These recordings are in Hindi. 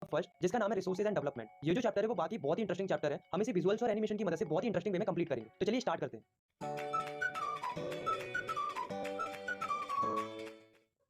फर्स्ट, जिसका नाम है रिसोर्सेज एंड डेवलपमेंट। ये जो चैप्टर है वो बाकी बहुत ही इंटरेस्टिंग चैप्टर है। हम इसे विजुअल्स और एनिमेशन की मदद से बहुत ही इंटरेस्टिंग वे में कंप्लीट करेंगे। तो चलिए स्टार्ट करते हैं।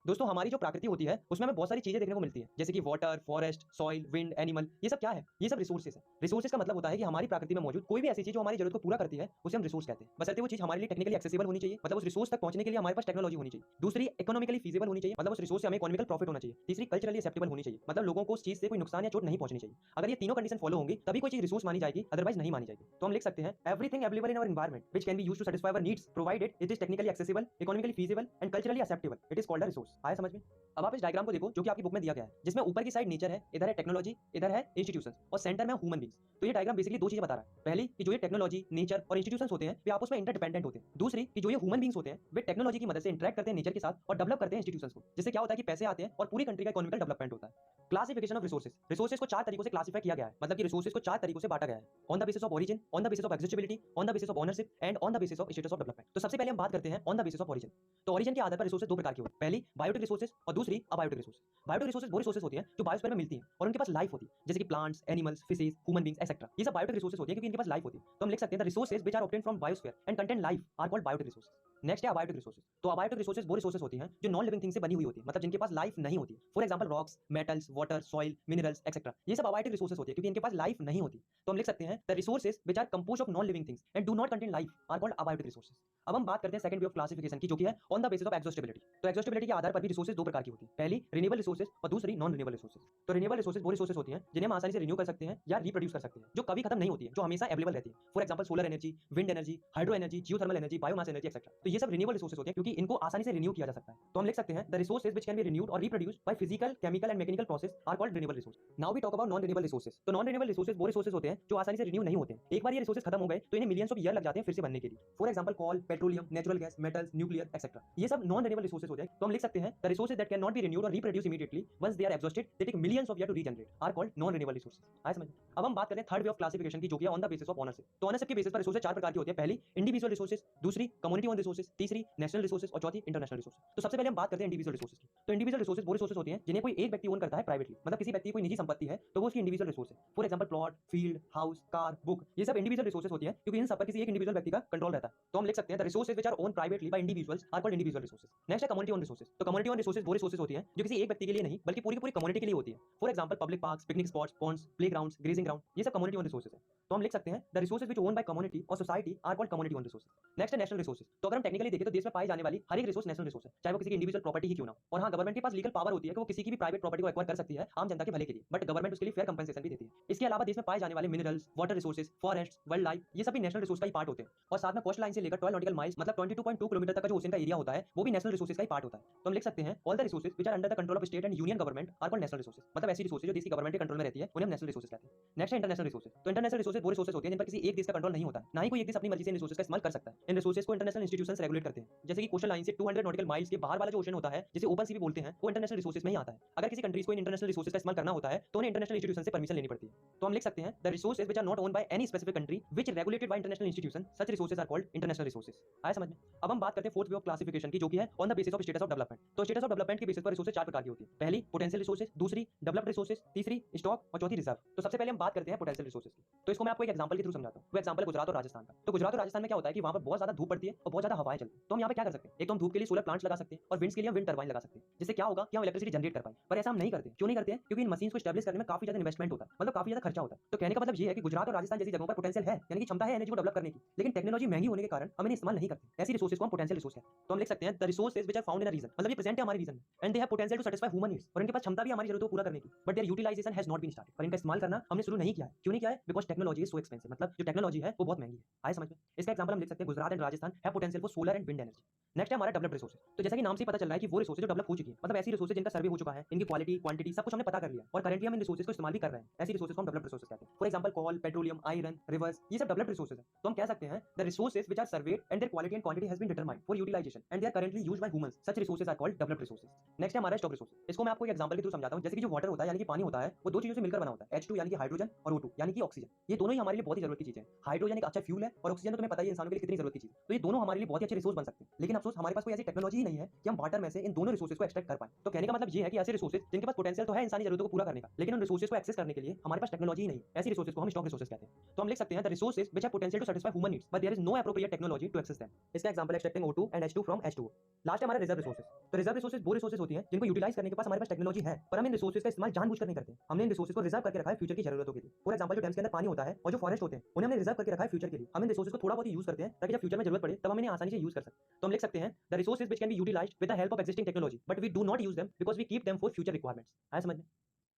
दोस्तों, हमारी जो प्रकृति होती है उसमें हमें बहुत सारी चीजें देखने को मिलती है, जैसे कि water, forest, soil, wind, animal. ये सब क्या है? ये सब रिसोर्सेज है। रिसोर्सेज का मतलब होता है कि हमारी प्रकृति में मौजूद कोई भी ऐसी चीज जो हमारी जरूरत को पूरा करती है उसे हम रिसोर्स कहते हैं। बशर्ते वो चीज हमारे लिए टेक्निकली एक्सेसिबल होनी चाहिए, मतलब उस रिसोर्स तक पहुंचने के लिए हमारे पास टेक्नोलॉजी होनी चाहिए। दूसरी, इकोनॉमिकली फीजिबल होनी चाहिए, मतलब उस रिसोर्स से हमें इकोनॉमिकल प्रॉफिट होना चाहिए। तीसरी, कल्चरली एक्सेप्टेबल होनी चाहिए, मतलब लोगों को उस चीज से कोई नुकसान या चोट नहीं पहुंचनी चाहिए। अगर ये तीनों कंडीशन फॉलो होंगी तभी कोई चीज रिसोर्स मानी जाएगी, अदरवाइज नहीं मानी जाएगी। तो हम लिख सकते हैं everything available in our environment which can be used to satisfy our needs provided it is technically accessible, economically feasible and culturally acceptable, it is called a resource. आया समझ में? अब आप इस डायग्राम को देखो जो कि आपकी बुक में दिया गया है, जिसमें ऊपर की साइड नेचर है, इधर है टेक्नोलॉजी, इधर है इंस्टीट्यूशंस और सेंटर में ह्यूमन बींग्स। तो ये डायग्राम बेसिकली दो चीजें बता रहा है। पहली कि जो ये टेक्नोलॉजी, नेचर और इंस्टीट्यूशंस होते हैं वे आपस में इंटरडिपेंडेंट होते हैं। दूसरी कि जो ये ह्यूमन बींग्स होते हैं वे टेक्नोलॉजी की मदद से इंटरेक्ट करते हैं नेचर के साथ और डेवलप करते हैं इंस्टीट्यूशंस को, जिससे क्या होता है कि पैसे आते हैं और पूरी कंट्री का इकोनॉमिकल डेवलपमेंट होता है। Classification of resources. रिसोर्सेज को चार तरीकों से क्लासिफाई किया गया है, मतलब कि रिसोर्सेज को चार तरीकों से बांटा गया है। On the basis of origin, on the basis of accessibility, on the basis of ownership and on the basis of status of development. तो सबसे पहले हम बात करते हैं on the basis of origin. तो ओरिजिन के आधार पर रिसोर्सेज दो प्रकार के होते हैं। पहली बायोटिक रिसोर्सेज और दूसरी अबायोटिक रिसोर्सेज। बायोटिक रिसोर्सेज वो रिसोर्सेज होती हैं जो बायोस्फीयर में मिलती हैं और उनके पास लाइफ होती है, जैसे कि plants, animals, fishes, human beings etcetera. ये सब बायोटिक रिसोर्सेज होती हैं क्योंकि इनके पास लाइफ होती है। तो हम लिख सकते हैं the resources which are obtained from biosphere and contain life are called biotic resources. Next है अबायोटिक रिसोर्सेज। तो अबायोटिक रिसोर्सेज वो रिसोर्सेज होती हैं जो नॉन लिविंग थिंग से बनी हुई होती है, मतलब जिनके पास लाइफ नहीं होती। For example rocks, metals, water, soil, minerals etcetera. ये सब अबायोटिक रिसोर्सेज होती है क्योंकि इनके पास लाइफ नहीं होती। तो हम लिख सकते हैं the resources which are composed of non living things and do not contain life are called abiotic resources. अब हम बात करते हैं सेकंड वे ऑफ क्लासिफिकेशन की, जो कि है on the basis of exhaustibility. तो एग्जॉस्टिबिलिटी के आधार पर भी रिसोर्सेज दो प्रकार की होती है। पहली रिन्यूएबल रिसोर्सेज और दूसरी नॉन रिन्यूएबल रिसोर्सेज। तो रिन्यूएबल रिसोर्सेज वो रिसोर्सेज होती हैं जिन्हें हम आसानी से रिन्यू कर सकते हैं या रिप्रोड्यूस कर सकते हैं, जो कभी खत्म नहीं होती है, जो हमेशा अवेलेबल रहती है। For example solar energy, wind energy, hydro energy, geothermal energy, biomass energy etcetera. तो ये सब रिन्यूएबल रिसोर्सेज होते हैं क्योंकि इनको आसानी से रिन्यू किया जा सकता है। तो हम लिख सकते हैं the resources which can be renewed और reproduced by physical, chemical and mechanical process are called renewable resource. Now we talk about non renewable resources. तो नॉन रिन्यूएबल रिसोर्सेज वो रिसोर्सेज होते हैं जो आसानी से रिन्यू नहीं होते हैं। एक बार ये रिसोर्सेज खत्म हो गए तो इन्हें मिलियंस ऑफ ईयर लग जाते हैं फिर से बनने के लिए। For example call, petroleum, natural gas, metals, nuclear etcetera. ये सब नॉन रिन्यूएबल रिसोर्सेज होते हैं। तो हम लिख सकते हैं the resources that can not be renewed और reproduce immediately once they are exhausted, they take millions of year to regenerate, are called non renewable resources. आया समझ? अब हम बात करते हैं थर्ड वे ऑफ क्लासिफिकेशन की, जो कि है on the basis of ownership. तो ओनरशिप के बेसिस पर रिसोर्सेज चार प्रकार की होती है। पहली इंडिविजुअल रिसोर्सेज, दूसरी कम्युनिटी ओन रिसोर्सेज, तीसरी नेशनल रिसोर्सेज और चौथी इंटरनेशनल रिसोर्सेज। तो सबसे पहले हम बात करते हैं इंडिविजुअल रिसोर्सेज की। तो इंडिविजुअल रिसोर्सेज वो रिसोर्सेज होती हैं जिन्हें कोई एक व्यक्ति ओन करता है प्राइवेटली, मतलब किसी व्यक्ति की कोई निजी संपत्ति है तो वो उसकी इंडिविजुअल रिसोर्स है। For example plot, field, house, car, book. ये सब इंडिविजुअल रिसोर्सेज होती हैं क्योंकि इन सब पर किसी एक इंडिविजुअल व्यक्ति का कंट्रोल रहता है। तो हम लिख सकते हैं the resources which are own privately by individuals are called individual resources. Next है कम्युनिटी ओन रिसोर्सेज। तो कम्युनिटी ओन रिसोर्सेज वो रिसोर्सेज होती हैं जो किसी एक व्यक्ति के लिए नहीं बल्कि पूरी की पूरी कम्युनिटी के लिए होती है। For example public parks, picnic spots, ponds, playgrounds, grazing ground. ये सब कम्युनिटी ओन रिसोर्सेज है। तो हम लिख सकते हैं the resources which own by community और society are called community own resources. Next है नेशनल रिसोर्सेज। तो अगर हम टेक्निकली देखें तो देश में पाई जाने वाली हर एक रिसोर्स नेशनल रिसोर्स है, चाहे वो किसी की इंडिविजुअल प्रॉपर्टी ही क्यों ना हो। और हाँ, गवर्नमेंट के पास लीगल पावर होती है कि वो किसी की भी प्राइवेट प्रॉपर्टी को एक्वायर कर सकती है आम जनता के भले के लिए, बट गवर्नमेंट उसके लिए फेयर कंपनसेशन भी देती है। इसके अलावा देश में पाए जाने वाले minerals, water resources, forest, wild life, ये सभी नेशनल रिसोर्स का ही पार्ट होते हैं। और साथ में कोस्ट लाइन से लेकर 12 नॉटिकल माइल्स मतलब 22.2 किलोमीटर तक का जो ओशन का एरिया होता है वो भी नेशनल रिसोर्सेज का ही पार्ट होता है। तो हम लिख सकते हैं all the resources which are under the control of state and union government are called national resources. मतलब ऐसी रिसोर्सेज जो देश की गवर्नमेंट के कंट्रोल में रहती है उन्हें हम नेशनल रिसोर्सेज कहते हैं। नेक्स्ट है इंटरनेशनल रिसोर्सेज। तो इंटरनेशनल रिसोर्सेज वो रिसोर्सेज होते हैं जिन पर किसी एक देश का कंट्रोल नहीं होता है, ना ही कोई एक देश अपनी मर्जी से इन रिसोर्सेज का इस्तेमाल कर सकता है। इन रिसोर्सेज को इंटरनेशनल इंस्टीट्यूशंस रेगुलेट करते हैं, जैसे कि कोस्टल लाइन से 200 नॉटिकल माइल्स के बाहर वाला जो ओशन होता है जिसे ओपन सी भी बोलते हैं, वो इंटरनेशनल रिसोर्सेज में ही आता है। अगर किसी कंट्रीज को इन इंटरनेशनल रिसोर्सेज का इस्तेमाल करना होता है तो उन्हें इंटरनेशनल इंस्टीट्यूशन से परमिशन लेनी पड़ती है। तो हम लिख सकते हैं the resources which are not owned by any specific country which regulated by international institution, such resources are called international resources. आया समझ में? अब हम बात करते हैं फोर्थ वे ऑफ क्लासिफिकेशन की, जो कि है on the basis of status of development. तो स्टेटस ऑफ डेवलपमेंट के बेसिस पर रिसोर्सेज चार प्रकार की होती है। पहली पोटेंशियल रिसोर्सेज, दूसरी डेवलप्ड रिसोर्सेज, तीसरी स्टॉक और चौथी रिजर्व। तो सबसे पहले हम बात करते हैं पोटेंशियल रिसोर्सेज की। तो इसको मैं आपको एक एग्जांपल के थ्रू समझाता हूं। वो एग्जांपल है गुजरात और राजस्थान का। तो गुजरात और राजस्थान में क्या होता है कि वहां पर बहुत ज्यादा धूप पड़ती है और बहुत ज्यादा हवाएं चलती है। तो हम यहाँ पे क्या कर सकते हैं? एक तो हम धूप के लिए सोलर प्लांट्स लगा सकते हैं और विंड्स के लिए हम विंड टरबाइन लगा सकते हैं, जिससे क्या होगा कि हम इलेक्ट्रिसिटी जनरेट कर पाए। पर ऐसा हम नहीं करते। क्यों नहीं करते हैं? क्योंकि इन मशीन्स को एस्टैब्लिश करने में काफी ज्यादा इन्वेस्टमेंट होता है, मतलब काफी ज्यादा खर्चा होता है। तो कहने का मतलब ये है कि गुजरात और राजस्थान जैसी जगहों पर पोटेंशियल है, यानी कि क्षमता है एनर्जी को डेवलप करने की, लेकिन टेक्नोलॉजी महंगी होने के कारण हम इन्हें इस्तेमाल नहीं करते। ऐसी रिसोर्सेज को हम पोटेंशियल रिसोर्स कहते हैं। तो हम लिख सकते हैं the resources which are found in a region, मतलब ये प्रेजेंट है हमारे रीजन में, and they have potential to satisfy human needs, और इनके पास क्षमता भी हमारी जरूरतों को पूरा करने की, but their utilization has not been started, पर इनका इस्तेमाल करना हमने शुरू नहीं किया है। क्यों नहीं किया है? Because technology is so expensive, मतलब जो टेक्नोलॉजी है वो बहुत महंगी है। आए समझ में? इसका एग्जांपल हम लिख सकते हैं Gujarat and Rajasthan have potential for solar and wind energy. Next है हमारा डेवलप्ड रिसोर्सेज। तो जैसा कि नाम से पता चल रहा है कि वो रिसोर्सेज जो डेवलप हो चुकी है, मतलब ऐसी रिसोर्सेज जिनका सर्वे हो चुका है, इनकी क्वालिटी, क्वांटिटी सब कुछ हमने पता कर लिया और करंटली हम इन रिसोर्सेज को इस्तेमाल भी कर रहे हैं। ऐसी रिसोर्सेज को हम डेवलप्ड रिसोर्सेज कहते हैं। For example coal, petroleum, iron, rivers, ये सब डेवलप्ड रिसोर्सेज है। तो हम कह सकते हैं the resources which are surveyed and their quality and quantity has been determined for utilization and they are currently used by humans, such resources are called developed resources. Next है हमारा स्टॉक रिसोर्स। इसको मैं आपको एक एग्जांपल के थ्रू समझाता हूं। जैसे कि जो वाटर होता है यानी कि पानी होता है वो दो चीजों से मिलकर बना होता है, H2 यानी कि हाइड्रोजन और O2 यानी कि ऑक्सीजन। ये दोनों ही हमारे लिए बहुत ही जरूरत की चीजें हैं। हाइड्रोजन एक अच्छा फ्यूल है और ऑक्सीजन तो तुम्हें पता ही है इंसानों के लिए कितनी जरूरत की चीज है। तो ये दोनों हमारे लिए बहुत ही अच्छे रिसोर्स बन सकते हैं। लेकिन अफसोस हमारे पास कोई ऐसी टेक्नोलॉजी ही नहीं है कि हम वाटर में से इन दोनों रिसोर्सेज को एक्सट्रैक्ट कर पाए। तो कहने का मतलब ये है कि ऐसे रिसोर्सेज जिनके पास पोटेंशियल तो है इंसानी जरूरतों को पूरा करने का, लेकिन उन रिसोर्सेज को एक्सेस करने के लिए हमारे पास टेक्नोलॉजी ही नहीं है। ऐसी रिसोर्सेज को हम स्टॉक रिसोर्सेज कहते हैं। तो हम लिख सकते हैं the resources which have potential to satisfy human needs but there is no appropriate technology to access them. इसका example extracting O2 and H2 from H2O। Last है हमारा रिजर्व रिसोर्सेज। तो रिजर्व रिसोर्सेज वो रिसोर्सेज होती हैं जिनको यूटिलाइज करने के पास हमारे पास टेक्नोलॉजी है, पर हम इन रिसोर्सेज का इस्तेमाल जानबूझकर नहीं करते। हमने इन रिसोर्सेज को रिजर्व करके रखा है फ्यूचर की जरूरतों के लिए। फॉर एग्जांपल जो डैम्स के अंदर पानी होता है और जो फॉरेस्ट होते हैं उन्हें हमने रिजर्व करके रखा है फ्यूचर के लिए। हम इन रिसोर्सेज को थोड़ा बहुत ही यूज करते हैं ताकि जब फ्यूचर में जरूरत पड़े तब हम इन्हें आसानी से यूज कर सकते हैं। तो हम लिख सकते हैं the resources which can be utilized with the help of existing technology but we do not use them because we keep them for future requirements. आया समझ में?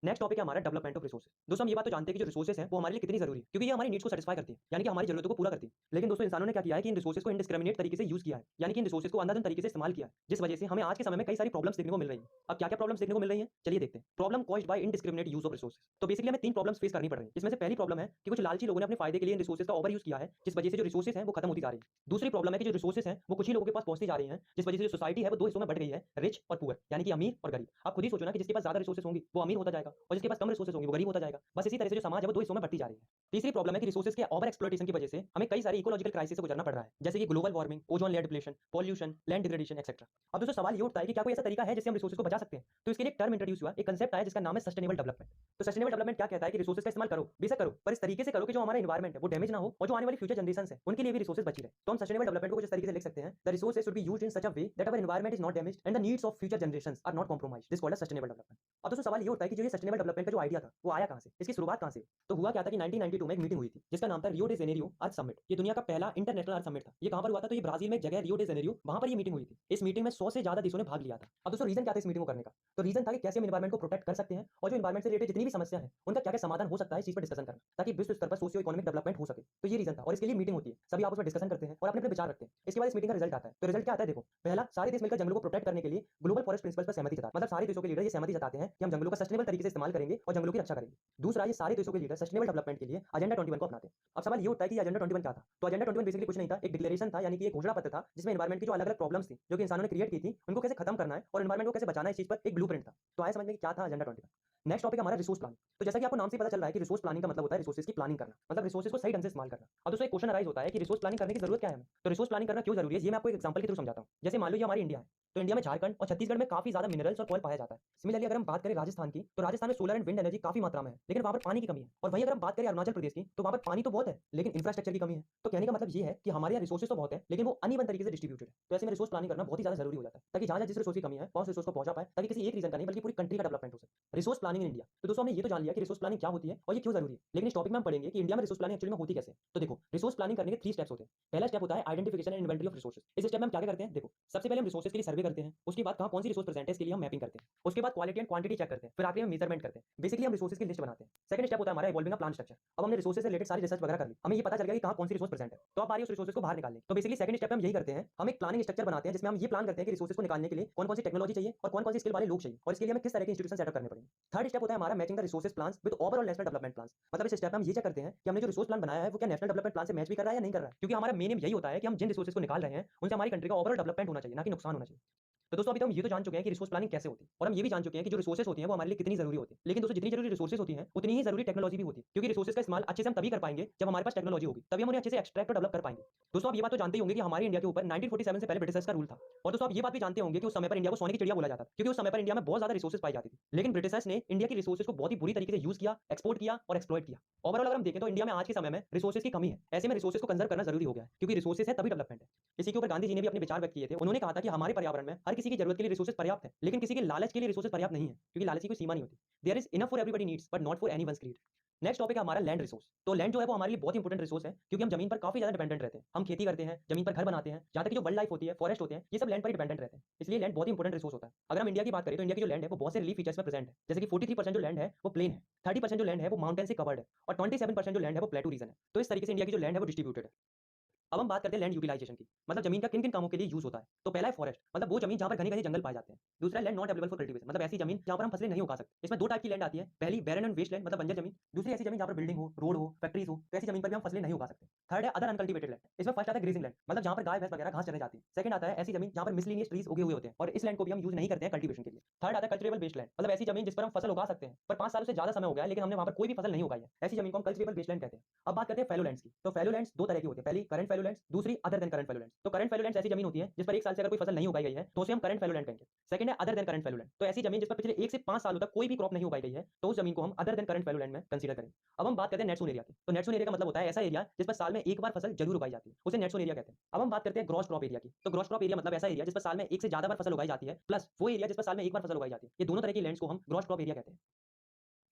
नेक्स्ट टॉपिक है हमारा डेवलपमेंट ऑफ रिसोर्सेज। दोस्तों हम ये बात तो जानते हैं कि जो रिसोर्सेज हैं वो हमारे लिए कितनी जरूरी है, क्योंकि ये हमारी नीड्स को सेटिस्फाई करती है, यानी कि हमारी जरूरतों को पूरा करती है। लेकिन दोस्तों इंसानों ने क्या किया है कि इन रिसोर्सेज को इंडिस्क्रिमिनेट तरीके से यूज किया है, यानी कि इन रिसोर्सेज को अंधाधुंध तरीके से इस्तेमाल किया है, जिस वजह से हमें आज के समय में कई सारी प्रॉब्लम्स देखने को मिल रही हैं। अब क्या क्या प्रॉब्लम्स देखने को मिल रही हैं चलिए देखते हैं। Problem caused by indiscriminate use of resources. तो बेसिकली हमें तीन प्रॉब्लम्स फेस करनी पड़ रही है। इसमें से पहली प्रॉब्लम है कि कुछ लालची लोगों ने अपने फायदे के लिए इन रिसोर्सेज का ओवर यूज किया है, जिस वजह से जो रिसोर्सेज हैं वो खत्म होती जा रही है। दूसरी प्रॉब्लम है कि जो रिसोर्सेज हैं वो कुछ ही लोगों के पास पहुंचती जा रही हैं, जिस वजह से जो सोसाइटी है वो दो हिस्सों में बढ़ गई है, रिच और पुअर, यानी कि अमीर और गरीब। आप खुद ही सोचो ना कि जिसके पास ज्यादा रिसोर्सेज होंगे वो अमीर होता जाएगा और जिसके पास कम रिसोर्सेज होंगे वो गरीब होता जाएगा। बस इसी तरह से जो समाज है वो दो हिस्सों में बढ़ती जा रही है। तीसरी प्रॉब्लम है कि रिसोर्सेज के ओवर एक्सप्लॉइटेशन की वजह से हमें कई सारी इकोलॉजिकल क्राइसिस से गुजरना पड़ रहा है, जैसे कि global warming, ozone layer depletion, pollution, land degradation etcetera. अब दोस्तों सवाल ये उठता है कि क्या कोई ऐसा तरीका है जिससे हम रिसोर्सेज को बचा सकते हैं? तो इसके लिए एक टर्म इंट्रोड्यूस हुआ, एक कांसेप्ट आया जिसका नाम है सस्टेनेबल डेवलपमेंट। तो सस्टेनेबल डेवलपमेंट क्या कहता है कि रिसोर्सेज का इस्तेमाल करो, बेशक करो, पर इस तरीके से करो कि जो हमारा एनवायरमेंट है वो डैमेज ना हो और जो आने वाली फ्यूचर जनरेशंस है उनके लिए भी रिसोर्सेज बची रहे। तो हम सस्टेनेबल डेवलपमेंट को कुछ इस तरीके से लिख सकते हैं the resources should be used in such a way that our environment is not damaged and the needs of future generations are not compromised. This called as sustainable development. अब दोस्तों सवाल ये उठता है कि जो ये सस्टेनेबल डेवलपमेंट का जो आइडिया था वो आया कहां से, इसकी शुरुआत कहां से? तो हुआ क्या था कि 1992 में एक मीटिंग हुई थी जिसका नाम था रियो डे जेनेरियो अर्थ समिट। ये दुनिया का पहला इंटरनेशनल अर्थ समिट था। ये कहां पर हुआ था? तो ये ब्राजील में एक जगह रियो डे जेनेरियो, वहां पर ये मीटिंग हुई थी। इस मीटिंग में 100 से ज्यादा देशों ने भाग लिया था। अब दोस्तों रीजन क्या था इस मीटिंग को करने का? तो रीजन था कि कैसे हम एनवायरमेंट को प्रोटेक्ट कर सकते हैं और जो एनवायरमेंट से रिलेटेड जितनी भी समस्या है उनका क्या क्या समाधान हो सकता है इस चीज पर डिस्कशन करना, ताकि विश्व स्तर पर सोशियो इकोनॉमिक डेवलपमेंट हो सके। तो ये रीजन था और इसके लिए मीटिंग होती है, सभी आपस में डिस्कशन करते हैं और अपने अपने विचार रखते हैं। इसके बाद इस मीटिंग का रिजल्ट आता है। तो रिजल्ट क्या आता है देखो, पहला, सारे देश मिलकर जंगलों को प्रोटेक्ट करने के लिए ग्लोबल फॉरेस्ट प्रिंसिपल पर सहमति जताते, मतलब सारे देशों के लीडर ये सहमति जताते हैं कि हम जंगलों का सस्टेनेबल तरीके से इस्तेमाल करेंगे और जंगलों की रक्षा करेंगे। दूसरा, ये सारे देशों के लीडर सस्टेनेबल डेवलपमेंट के लिए एजेंडा 21 को अपनाते हैं। अब सवाल ये उठता है कि एजेंडा 21 क्या था? तो एजेंडा 21 बेसिकली कुछ नहीं था, एक डिक्लेरेशन था, यानी कि एक घोषणा पत्र था जिसमें एनवायरमेंट की जो अलग अलग प्रॉब्लम्स थी जो कि इंसानों ने क्रिएट की थी उनको कैसे खत्म करना है और एनवायरमेंट को कैसे बचाना है, इस चीज पर एक ब्लूप्रिंट था। तो आए समझ में कि क्या था एजेंडा 21। नेक्स्ट टॉपिक हमारा रिसोर्स प्लानिंग। तो जैसा कि आपको नाम से पता चल रहा है कि रिसोर्स प्लानिंग का मतलब होता है रिसोर्सेज की प्लानिंग करना, मतलब रिसोर्सेज को सही ढंग से इस्तेमाल करना। अब दोस्तों एक क्वेश्चन अराइज होता है कि रिसोर्स प्लानिंग करने की जरूरत क्या है हमें? तो रिसोर्स प्लानिंग करना क्यों जरूरी है ये मैं आपको एक एग्जांपल के थ्रू समझाता हूं। जैसे मान लो ये हमारी इंडिया है, तो इंडिया में झारखंड और छत्तीसगढ़ में काफी ज्यादा मिनरल्स और कोयल पाया जाता है। सिमिलरली अगर हम बात करें राजस्थान की, तो राजस्थान में सोलर एंड विंड एनर्जी काफी मात्रा में है, लेकिन वहां पर पानी की कमी है। और वहीं अगर हम बात करें अरुणाचल प्रदेश की, तो वहां पर पानी तो बहुत है लेकिन इंफ्रास्ट्रक्चर की कमी है। तो कहने का मतलब ये है कि हमारे यहाँ रिसोर्सेज तो बहुत है लेकिन वो अनइवन तरीके से डिस्ट्रीब्यूटेड है। तो ऐसे में रिसोर्स प्लानिंग करना बहुत ही ज्यादा जरूरी हो जाता है ताकि जहां जिस रिसोर्स की कमी है वहां उस रिसोर्स को पहुंचा पाए, ताकि किसी एक रीजन का नहीं बल्कि पूरी कंट्री का डेवलपमेंट हो सके। Resource planning in India. तो दोस्तों हमने ये तो जान लिया कि रिसोर्स प्लानिंग क्या होती है और ये क्यों जरूरी है, लेकिन इस टॉपिक में हम पढ़ेंगे कि इंडिया में रिसोर्स प्लानिंग एक्चुअली में होती कैसे। तो देखो, रिसोर्स प्लानिंग करने के 3 स्टेप्स होते हैं। पहला स्टेप होता है identification and inventory of resources. इस स्टेप में हम क्या करते हैं देखो, सबसे पहले हम रिसोर्सेज के लिए सर्वे करते हैं, उसके बाद कहां कौन सी रिसोर्स प्रेजेंट है इसके लिए हम मैपिंग करते हैं, उसके बाद क्वालिटी एंड क्वांटिटी चेक करते हैं, फिर आखिर में मेजरमेंट करते हैं। बेसिकली हम रिसोर्सेज की लिस्ट बनाते हैं। सेकंड स्टेप होता है हमारा इवॉल्विंग अ प्लान स्ट्रक्चर। अब हमने रिसोर्सेज से रिलेटेड सारी रिसर्च वगैरह कर ली, हमें ये पता चल गया कि कहां कौन सी रिसोर्स प्रेजेंट है, तो अब हमारी उस रिसोर्सेज को बाहर निकालने। तो बेसिकली सेकंड स्टेप में हम यही करते हैं, हम एक प्लानिंग स्ट्रक्चर बनाते हैं जिसमें हम ये प्लान करते हैं कि रिसोर्सेज को निकालने के लिए कौन कौन सी टेक्नोलॉजी चाहिए और कौन कौन सी स्किल वाले लोग चाहिए और इसके लिए हमें किस तरह के इंस्टीट्यूशन सेटअप करने पड़ेंगे। थर्ड स्टेप होता है हमारा matching the resources plans with overall national development plans. मतलब इस स्टेप में हम ये चेक करते हैं कि हमने जो रिसोर्स प्लान बनाया है वो क्या नेशनल डेवलपमेंट प्लान से मैच भी कर रहा है या नहीं कर रहा है, क्योंकि हमारा मेन एम यही होता है कि हम जिन रिसोर्सेज को निकाल रहे हैं उनसे हमारी कंट्री का ओवरऑल डेवलपमेंट होना चाहिए, ना कि नुकसान होना चाहिए। तो दोस्तों अभी तो हम ये तो जान चुके हैं कि रिसोर्स प्लानिंग कैसे होती है और हम ये भी जान चुके हैं कि जो रिसोर्सेज होती हैं वो हमारे लिए कितनी जरूरी होती है। लेकिन दोस्तों जितनी जरूरी रिसोर्सेज होती हैं उतनी ही जरूरी टेक्नोलॉजी भी होती है, क्योंकि रिसोर्सेज का इस्तेमाल अच्छे से हम तभी कर पाएंगे जब हमारे पास टेक्नोलॉजी होगी, तभी हम उन्हें अच्छे से एक्सट्रैक्ट और डेवलप कर पाएंगे। दोस्तों आप ये बात तो जानते ही होंगे कि हमारे इंडिया के ऊपर 1947 से पहले ब्रिटिशर्स का रूल था। और दोस्तों आप ये बात भी जानते होंगे कि उस समय पर इंडिया को सोने की चिड़िया बोला जाता था, क्योंकि उस समय पर इंडिया में बहुत ज्यादा रिसोर्सेज पाई जाती थी। लेकिन ब्रिटिशर्स ने इंडिया की रिसोर्सेज को बहुत ही बुरी तरीके से यूज किया, एक्सपोर्ट किया और एक्सप्लॉइट किया। ओवरऑल अगर हम देखें तो इंडिया में आज के समय में रिसोर्सेज की कमी है। ऐसे में रिसोर्सेज को कंजर्व करना जरूरी हो गया है, क्योंकि रिसोर्सेज है तभी डेवलपमेंट है। इसी के ऊपर गांधी जी ने भी अपने विचार व्यक्त किए थे। उन्होंने कहा था कि हमारे पर्यावरण में हर किसी की जरूरत के लिए रिसोर्सेज पर्याप्त है, लेकिन किसी के लालच के लिए रिसोर्सेज पर्याप्त नहीं है, क्योंकि लालच की कोई सीमा नहीं होती। There is enough for everybody needs but not for anyone's greed. Next topic है हमारा लैंड रिसोर्स। तो लैंड जो है वो हमारे लिए बहुत इंपॉर्टेंट रिसोर्स है, क्योंकि हम जमीन पर काफी ज्यादा डिपेंडेंट रहते हैं। हम खेती करते हैं, जमीन पर घर बनाते हैं, जहां तक कि जो वाइल्ड लाइफ होती है, फॉरेस्ट होते हैं, ये सब लैंड पर ही डिपेंडेंट रहते हैं। इसलिए लैंड बहुत इंपॉर्टेंट रिसोर्स होता है। अगर हम इंडिया की बात करें तो इंडिया की जो लैंड है वो बहुत से रिलीफ फीचर्स में प्रेजेंट है, जैसे कि 43% जो लैंड है वो प्लेन है, 30% जो लैंड है वो माउंटेन से कवर्ड है और 27% जो लैंड है वो प्लेटू रीजन है। तो इस तरीके से इंडिया की जो लैंड है वो डिस्ट्रीब्यूटेड है। अब हम बात करते हैं लैंड यूटिलाइजेशन की, मतलब जमीन का किन किन कामों के लिए यूज होता है। तो पहला है फॉरेस्ट, मतलब वो जमीन जहां पर घने घने जंगल पाए जाते हैं। दूसरा है land not available for cultivation, मतलब ऐसी जमीन जहां पर हम फसलें नहीं उगा सकते। इसमें दो टाइप की लैंड आती है, पहली बैरन एंड वेस्ट लैंड, मतलब बंजर जमीन। दूसरी ऐसी जमीन जहां पर बिल्डिंग हो, रोड हो, फैक्ट्रीज हो, तो ऐसी जमीन पर भी हम फसलें नहीं उगा सकते। थर्ड है अदर अनकल्टिवेटेड लैंड, इसमें फर्स्ट आता है ग्रेजिंग लैंड, मतलब जहां पर गाय भैंस वगैरह घास चरने जाती है। सेकंड आता है ऐसी जमीन जहां पर मिसलिनियस ट्रीज उगे हुए होते हैं और इस लैंड को भी हम यूज नहीं करते हैं कल्टीवेशन के लिए। थर्ड आता है कल्चरेबल वेस्ट लैंड, मतलब ऐसी जमीन जिस पर हम फसल उगा सकते हैं पर 5 सालों से ज्यादा समय हो गया है लेकिन हमने वहां पर कोई भी फसल नहीं उगाई है, ऐसी जमीन को हम कल्चरेबल वेस्ट लैंड कहते हैं। अब बात करते हैं फैलो लैंड्स की। तो फैलो लैंड्स दो तरह की होती है, पहली करंट फैलो लैंड्स, दूसरी other than current fallow lands. तो करंट फैलो लैंड्स ऐसी जमीन होती है जिस पर 1 साल से अगर कोई फसल नहीं उगाई गई है तो उसे हम करंट फैलो लैंड कहेंगे। सेकंड है other than current fallow land, तो ऐसी जमीन जिस पर पिछले 1 से 5 सालों तक कोई भी क्रॉप नहीं उगाई गई है तो उस जमीन को हम other than current fallow land में कंसीडर करेंगे। अब हम बात करते हैं नेट सोन एरिया की। तो नेट सोन एरिया का मतलब होता है ऐसा एरिया जिस पर साल में एक बार फसल जरूर उगाई जाती है, उसे नेट सोन एरिया कहते हैं। अब हम बात करते हैं ग्रॉस क्रॉप एरिया की। तो ग्रॉस क्रॉप एरिया मतलब ऐसा एरिया जिस पर साल में एक से ज्यादा बार फसल उगाई जाती है प्लस वो एरिया जिस पर साल में एक बार फसल उगाई जाती है। ये दोनों तरह की लैंड्स को हम ग्रॉस क्रॉप एरिया कहते हैं।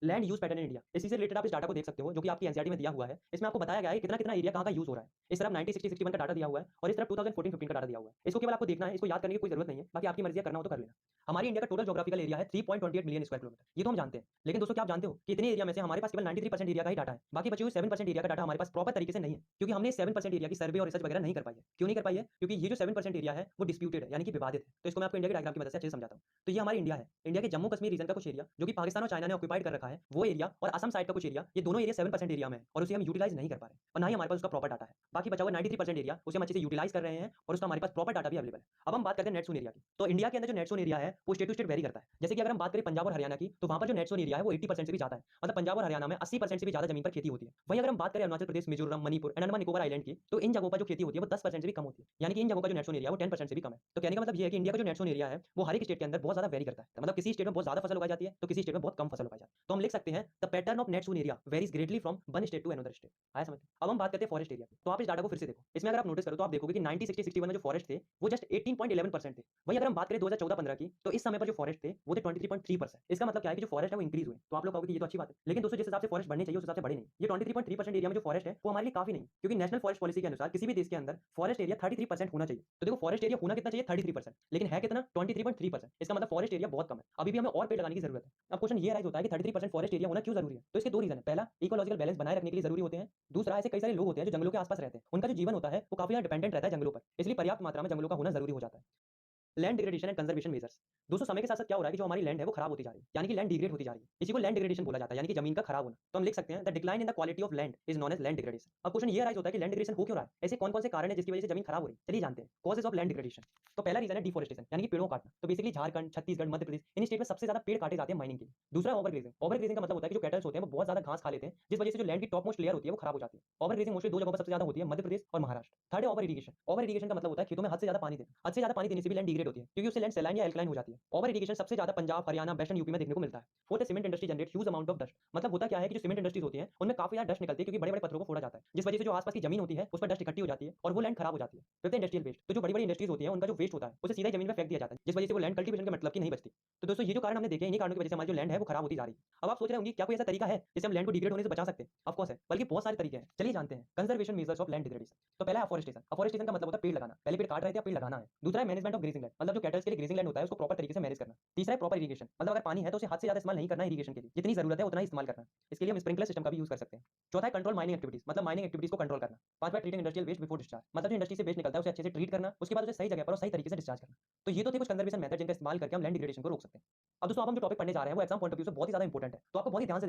Land use pattern in India, इसी से रिलेटेड आप इस डाटा को देख सकते हो जो कि आपकी एनसीईआरटी में दिया हुआ है। इसमें आपको बताया गया है कितना कितना एरिया कहाँ का यूज हो रहा है। इस तरफ 90 60 61 का डाटा दिया हुआ है और इस तरफ 2014 15 का डाटा दिया हुआ है। इसको केवल आपको देखना है, इसको याद करने की कोई जरूरत नहीं है, बाकी आपकी मर्जी है, करना हो तो कर लेना। हमारी इंडिया का टोटल ज्योग्राफिकल एरिया है 3.28 मिलियन स्क्वायर किलोमीटर, ये तो हम जानते हैं। लेकिन दोस्तों क्या आप जानते हो कि इतने एरिया में से हमारे पास केवल 93% एरिया का ही डाटा है, बाकी बचे हुए 7% एरिया का डाटा हमारे पास प्रॉपर तरीके से नहीं है, क्योंकि हमने 7% एरिया की सर्वे और रिसर्च वगैरह नहीं कर पाई है। क्यों नहीं कर पाई है? क्योंकि ये जो 7% एरिया है वो डिस्प्यूटेड है, यानी कि विवादित है। तो इसको मैं आपको इंडिया के डायग्राम की मदद से अच्छे से समझाता हूँ। तो ये हमारी इंडिया है, इंडिया के जम्मू कश्मीर रीजन का कुछ एरिया जो कि पाकिस्तान और चाइना ने ऑक्यूपाइड कर रखा है, वो एरिया और असम साइड का कुछ एरिया, ये दोनों एरिया 7% एरिया में है और उसे हम यूटिलाइज नहीं कर पा रहे हैं और ना ही हमारे पास उसका प्रॉपर डाटा है। बाकी बचा हुआ 93% एरिया उसे हम अच्छे से यूटिलाइज कर रहे हैं और उसका हमारे पास प्रॉपर डाटा भी अवेलेबल है। अब हम बात करते हैं नेट जोन एरिया की। तो इंडिया के अंदर जो नेट जोन एरिया है वो स्टेट टू स्टेट वेरी करता है। जैसे कि अगर हम बात करें पंजाब और हरियाणा की, तो वहां पर जो नेट जोन एरिया है वो 80% से भी ज्यादा है, मतलब पंजाब और हरियाणा में 80% से भी ज्यादा जमीन पर खेती होती है। वहीं अगर हम बात करें अरुणाचल प्रदेश, मिजोरम, मणिपुर एंड अंडमान निकोबार आइलैंड की, तो इन जगहों पर जो खेती होती है वो 10% से भी कम होती है, यानी कि इन जगहों का जो नेट जोन एरिया है वो 10% से भी कम है। तो कहने का मतलब ये है कि इंडिया का जो नेट जोन एरिया है वो हर एक स्टेट के अंदर बहुत ज्यादा वेरी करता है, मतलब किसी स्टेट में बहुत ज्यादा फसल उगाई जाती है तो किसी स्टेट में बहुत कम फसल उगाई जाती है। तो हम लिख सकते हैं the pattern of net sown area varies greatly from one state to another state. आया समझ? अब हम बात करते हैं फॉरेस्ट एरिया की। तो आप इस डाटा को फिर से देखो, इसमें अगर आप नोटिस करो तो आप देखोगे कि 90 60 61 में जो फॉरेस्ट थे वो जस्ट 18.11% थे। वहीं अगर हम बात करें 2014-15 की, तो इस समय पर जो फॉरेस्ट थे वो थे 23.3%। इसका मतलब क्या है कि जो फॉरेस्ट है वो इंक्रीज हुए। तो आप लोग कहोगे कि ये तो अच्छी बात है, लेकिन दोस्तों जिस हिसाब से फॉरेस्ट बढ़ने चाहिए उस हिसाब से बढ़े नहीं। ये 23.3% एरिया में जो फॉरेस्ट है वो हमारे लिए काफी नहीं, क्योंकि नेशनल फॉरेस्ट पॉलिसी के अनुसार किसी भी देश के अंदर फॉरेस्ट एरिया 33% होना चाहिए। तो देखो फॉरेस्ट एरिया होना कितना चाहिए? 33%, लेकिन है कितना? 23.3%। इसका मतलब फॉरेस्ट एरिया बहुत कम है, अभी भी हमें और पेड़ लगाने की जरूरत है। अब क्वेश्चन ये राइज होता है कि 33% फॉरेस्ट एरिया होना क्यों जरूरी है? तो इसके दो रीजन है। पहला, इकोलॉजिकल बैलेंस बनाए रखने के लिए जरूरी होते हैं। दूसरा, ऐसे कई सारे लोग होते हैं जो जंगलों के आसपास रहते हैं, उनका जो जीवन होता है वो काफी ज्यादा डिपेंडेंट रहता है जंगलों पर, इसलिए पर्याप्त मात्रा में जंगलों का होना जरूरी हो जाता है। Land degradation and conservation measures. दोस्तों समय के साथ साथ क्या हो रहा है कि जो हमारी लैंड है वो खराब होती जा रही है, यानी कि लैंड डिग्रेड होती जा रही है। इसी को लैंड डिग्रेडेशन बोला जाता है, यानी कि जमीन का खराब होना। तो हम लिख सकते हैं the decline in the quality of land is known as land degradation. अब क्वेश्चन ये राइज होता है कि लैंड डिग्रेडेशन हो क्यों रहा है, ऐसे कौन कौन से कारण है जिसकी वजह से जमीन खराब हो रही है? चलिए जानते हैं कॉजेज ऑफ लैंड डिग्रेडेशन। तो पहला रीजन है डिफोरेस्टेशन, यानी कि पेड़ों को काटना। तो बेसिकली झारखंड, छत्तीसगढ़, मध्य प्रदेश, इन स्टेट में सबसे ज्यादा पेड़ काटे जाते हैं माइनिंग के लिए। दूसरा है ओवरग्रेजिंग। ओवरग्रेजिंग का मतलब होता है कि जो कैटल्स होते हैं वो बहुत ज्यादा घास खा लेते हैं, जिस वजह से जो लैंड की टॉप मोस्ट लेयर होती है वो खराब हो जाती है। ओवरग्रेजिंग मोस्टली दो जगहों पर सबसे ज्यादा होती है, मध्य प्रदेश और महाराष्ट्र। थर्ड है ओवर इरिगेशन। ओवर इरिगेशन का मतलब होता है खेतों में हद से ज्यादा पानी देना। हद से ज्यादा पानी देने से भी लैंड डिग्रेड होती है, क्योंकि उससे लैंड सैलाइन या एल्कलाइन हो जाती है। ओवर इरिगेशन सबसे ज्यादा पंजाब, हरियाणा, वेस्टर्न यूपी में देखने को मिलता है। फोर्थ है cement industry generate huge amount of dust. मतलब होता क्या है कि जो सीमेंट इंडस्ट्रीज होती है उनमें काफी ज्यादा डस्ट निकलती है, क्योंकि बड़े बड़े पत्थरों को फोड़ा जाता है, जिस वजह से जो आसपास की जमीन होती है उस पर डस्ट इकट्ठी हो जाती है और वो लैंड खराब हो जाती है। Fifth industrial waste. तो जो बड़ी बड़ी इंडस्ट्रीज होती है उनका जो वेस्ट होता है उसे सीधा जमीन में फेंक दिया जाता है, जिस वजह से वो लैंड कल्टीवेशन के मतलब की नहीं बचती। तो दोस्तों ये जो कारण हमने देखे, इन्हीं कारणों की वजह से हमारी जो लैंड है वो खराब होती जा रही है। अब आप सोच रहे होंगे क्या कोई ऐसा तरीका है जिससे हम लैंड को डिग्रेड होने से बचा सकते हैं? ऑफ कोर्स है, बल्कि बहुत सारे तरीके हैं। चलिए जानते हैं conservation measures of land degradation. तो पहला है अफॉरेस्टेशन। अफॉरेस्टेशन का मतलब होता है पेड़ लगाना। पहले पेड़ काट रहे थे, अब पेड़ लगाना है। दूसरा है मैनेजमेंट ऑफ ग्रेजिंग लैंड, मतलब जो कैटल्स के लिए ग्रेजिंग लैंड होता है उसको प्रॉपर तरीके से मैनेज करना। तीसरा है प्रॉपर इरिगेशन, मतलब अगर पानी है तो उसे हद से ज्यादा इस्तेमाल नहीं करना, इरिगेशन के लिए जितनी जरूरत है उतना ही इस्तेमाल करना। इसके लिए हम स्प्रिंकलर सिस्टम का भी यूज कर सकते हैं। चौथा है कंट्रोल माइनिंग एक्टिविटीज, मतलब माइनिंग एक्टिविटीज को कंट्रोल करना। पांचवा treating industrial waste before discharge, मतलब जो इंडस्ट्री से वेस्ट निकलता है उसे अच्छे से ट्रीट करना, उसके बाद उसे सही जगह पर और सही तरीके से डिस्चार्ज करना। तो ये तो थे कुछ कंजर्वेशन मेथड जिनका इस्तेमाल करके हम लैंड डिग्रेडेशन को रोक सकते हैं। अब दोस्तों अब हम जो टॉपिक पढ़ने जा रहे हैं वो एग्जाम पॉइंट ऑफ व्यू से बहुत ही ज्यादा इंपॉर्टेंट है, तो आपको बहुत ही ध्यान से